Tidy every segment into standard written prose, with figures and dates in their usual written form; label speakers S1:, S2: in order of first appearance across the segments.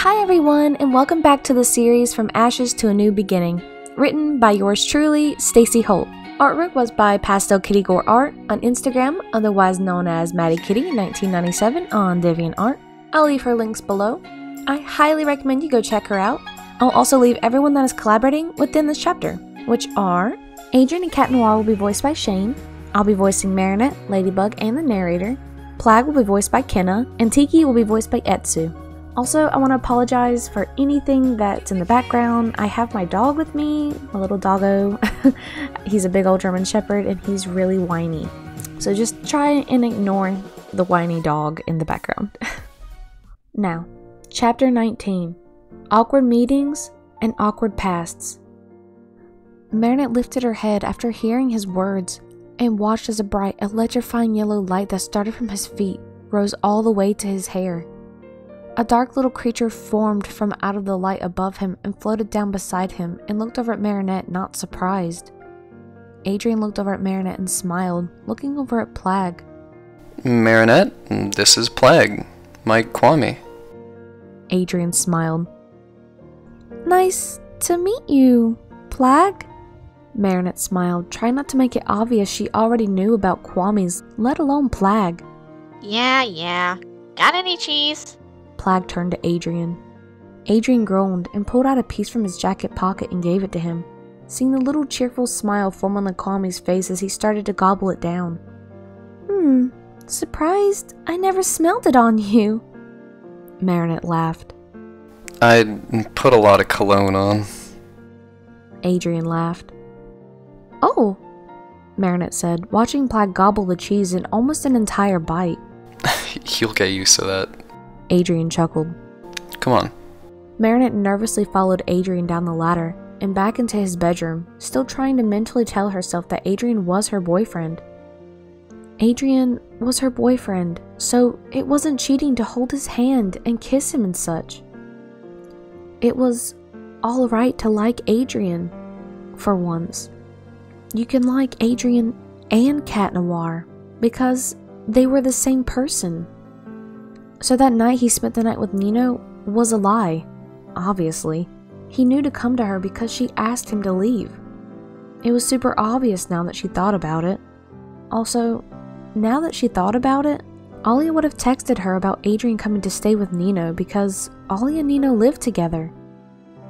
S1: Hi everyone, and welcome back to the series From Ashes to a New Beginning, written by yours truly, Stacey Holt. Artwork was by Pastel Kitty Gore Art on Instagram, otherwise known as Maddie Kitty 1997 on DeviantArt. I'll leave her links below. I highly recommend you go check her out. I'll also leave everyone that is collaborating within this chapter, which are Adrien and Cat Noir will be voiced by Shane. I'll be voicing Marinette, Ladybug, and the narrator. Plagg will be voiced by Kenna, and Tiki will be voiced by Etsu. Also, I want to apologize for anything that's in the background. I have my dog with me, my little doggo. He's a big old German Shepherd and he's really whiny. So just try and ignore the whiny dog in the background. Now, Chapter 19. Awkward Meetings and Awkward Pasts. Marinette lifted her head after hearing his words and watched as a bright, electrifying yellow light that started from his feet rose all the way to his hair. A dark little creature formed from out of the light above him and floated down beside him and looked over at Marinette, not surprised. Adrien looked over at Marinette and smiled, looking over at Plagg.
S2: Marinette, this is Plagg, my Kwame.
S1: Adrien smiled. Nice to meet you, Plagg. Marinette smiled, trying not to make it obvious she already knew about Kwames, let alone Plagg.
S3: Yeah. Got any cheese?
S1: Plagg turned to Adrien. Adrien groaned and pulled out a piece from his jacket pocket and gave it to him, seeing the little cheerful smile form on the Kwame's face as he started to gobble it down. Surprised I never smelled it on you. Marinette laughed.
S2: I put a lot of cologne on.
S1: Adrien laughed. Oh, Marinette said, watching Plagg gobble the cheese in almost an entire bite.
S2: You'll get used to that.
S1: Adrien chuckled.
S2: Come on.
S1: Marinette nervously followed Adrien down the ladder and back into his bedroom, still trying to mentally tell herself that Adrien was her boyfriend. Adrien was her boyfriend, so it wasn't cheating to hold his hand and kiss him and such. It was all right to like Adrien, for once. You can like Adrien and Cat Noir, because they were the same person. So that night he spent the night with Nino was a lie, obviously. He knew to come to her because she asked him to leave. It was super obvious now that she thought about it. Also, now that she thought about it, Ollie would have texted her about Adrien coming to stay with Nino because Ollie and Nino lived together.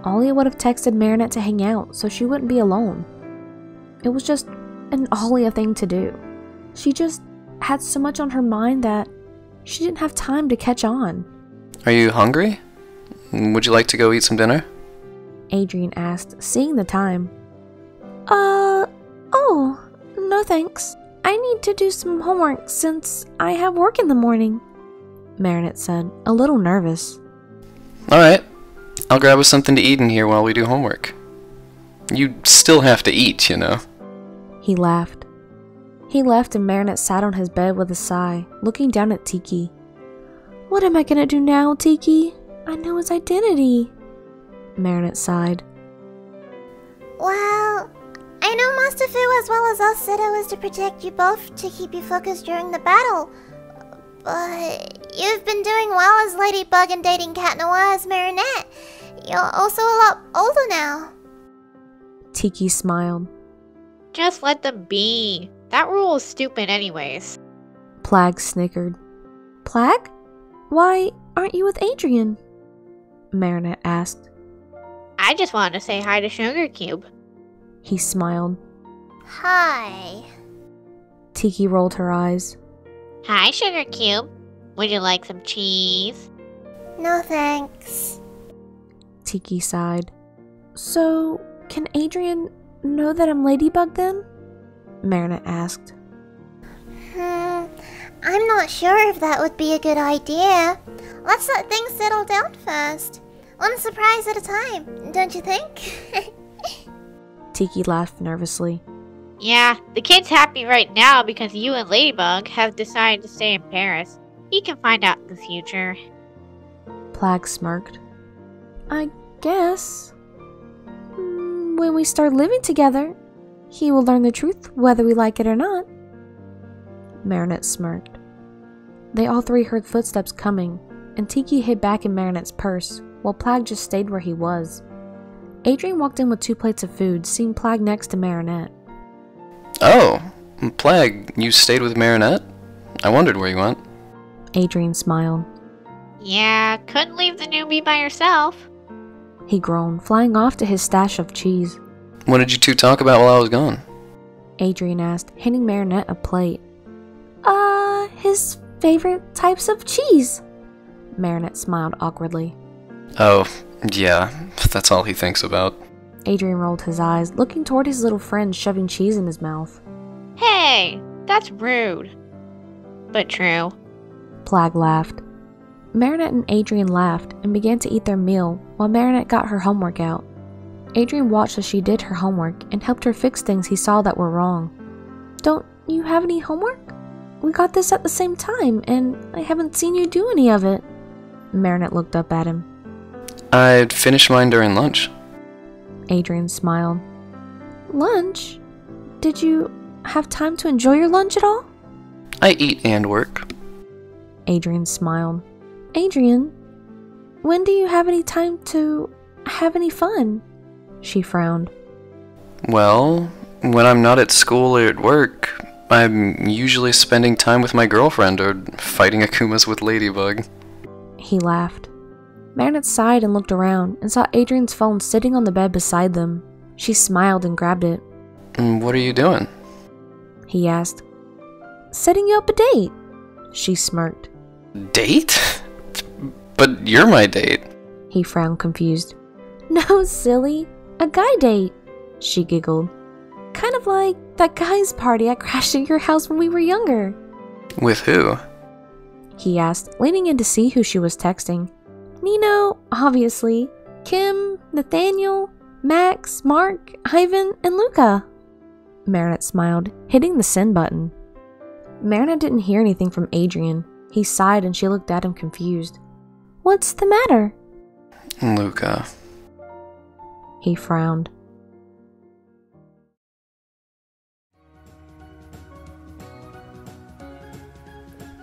S1: Ollie would have texted Marinette to hang out so she wouldn't be alone. It was just an Ollie thing to do. She just had so much on her mind that she didn't have time to catch on.
S2: Are you hungry? Would you like to go eat some dinner?
S1: Adrien asked, seeing the time. Oh, no thanks. I need to do some homework since I have work in the morning, Marinette said, a little nervous.
S2: Alright, I'll grab us something to eat in here while we do homework. You still have to eat, you know.
S1: He laughed. He left and Marinette sat on his bed with a sigh, looking down at Tiki. What am I gonna do now, Tiki? I know his identity. Marinette sighed.
S4: Well, I know Mustafu as well as us said it was to protect you both to keep you focused during the battle. But you've been doing well as Ladybug and dating Cat Noir as Marinette. You're also a lot older now.
S1: Tiki smiled.
S3: Just let them be. That rule is stupid anyways.
S1: Plagg snickered. Plagg? Why aren't you with Adrien? Marinette asked.
S3: I just wanted to say hi to Sugar Cube.
S1: He smiled.
S4: Hi.
S1: Tiki rolled her eyes.
S3: Hi, Sugar Cube. Would you like some cheese?
S4: No thanks.
S1: Tiki sighed. So, can Adrien know that I'm Ladybug then? Marinette asked.
S4: I'm not sure if that would be a good idea. Let's let things settle down first. One surprise at a time, don't you think?
S1: Tiki laughed nervously.
S3: Yeah, the kid's happy right now because you and Ladybug have decided to stay in Paris. He can find out in the future.
S1: Plagg smirked. I guess. When we start living together, he will learn the truth whether we like it or not. Marinette smirked. They all three heard footsteps coming, and Tiki hid back in Marinette's purse, while Plag just stayed where he was. Adrien walked in with 2 plates of food, seeing Plag next to Marinette.
S2: Oh, Plag, you stayed with Marinette? I wondered where you went.
S1: Adrien smiled.
S3: Yeah, couldn't leave the newbie by herself.
S1: He groaned, flying off to his stash of cheese.
S2: What did you two talk about while I was gone?
S1: Adrien asked, handing Marinette a plate. His favorite types of cheese. Marinette smiled awkwardly.
S2: Oh, yeah, that's all he thinks about.
S1: Adrien rolled his eyes, looking toward his little friend shoving cheese in his mouth.
S3: Hey, that's rude. But true.
S1: Plag laughed. Marinette and Adrien laughed and began to eat their meal while Marinette got her homework out. Adrien watched as she did her homework and helped her fix things he saw that were wrong. Don't you have any homework? We got this at the same time, and I haven't seen you do any of it. Marinette looked up at him.
S2: I'd finished mine during lunch.
S1: Adrien smiled. Lunch? Did you have time to enjoy your lunch at all?
S2: I eat and work.
S1: Adrien smiled. Adrien, when do you have any time to have any fun? She frowned.
S2: Well, when I'm not at school or at work, I'm usually spending time with my girlfriend or fighting Akumas with Ladybug.
S1: He laughed. Marinette sighed and looked around and saw Adrien's phone sitting on the bed beside them. She smiled and grabbed it.
S2: What are you doing?
S1: He asked. Setting you up a date. She smirked.
S2: Date? But you're my date.
S1: He frowned, confused. No, silly. A guy date. She giggled. Kind of like that guy's party I crashed at your house when we were younger.
S2: With who?
S1: He asked, leaning in to see who she was texting. Nino, obviously. Kim, Nathaniel, Max, Mark, Ivan, and Luca. Marinette smiled, hitting the send button. Marinette didn't hear anything from Adrien. He sighed and she looked at him confused. What's the matter?
S2: Luca.
S1: He frowned.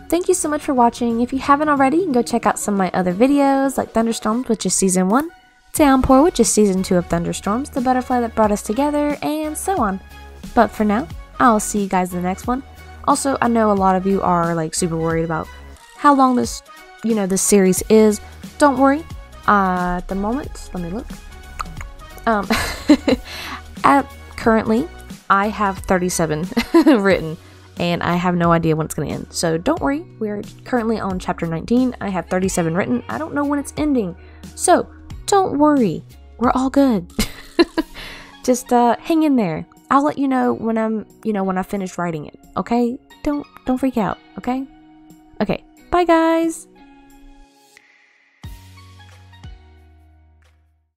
S1: Thank you so much for watching. If you haven't already, you can go check out some of my other videos like Thunderstorms, which is Season 1, Downpour, which is Season 2 of Thunderstorms, The Butterfly That Brought Us Together, and so on. But for now, I'll see you guys in the next one. Also, I know a lot of you are like super worried about how long this, this series is. Don't worry. At the moment, let me look. Currently, I have 37 written. And I have no idea when it's going to end. So don't worry, we're currently on chapter 19. I have 37 written. I don't know when it's ending. So don't worry, we're all good. Just hang in there. I'll let you know when when I finish writing it. Okay? Don't freak out. Okay? Okay. Bye, guys.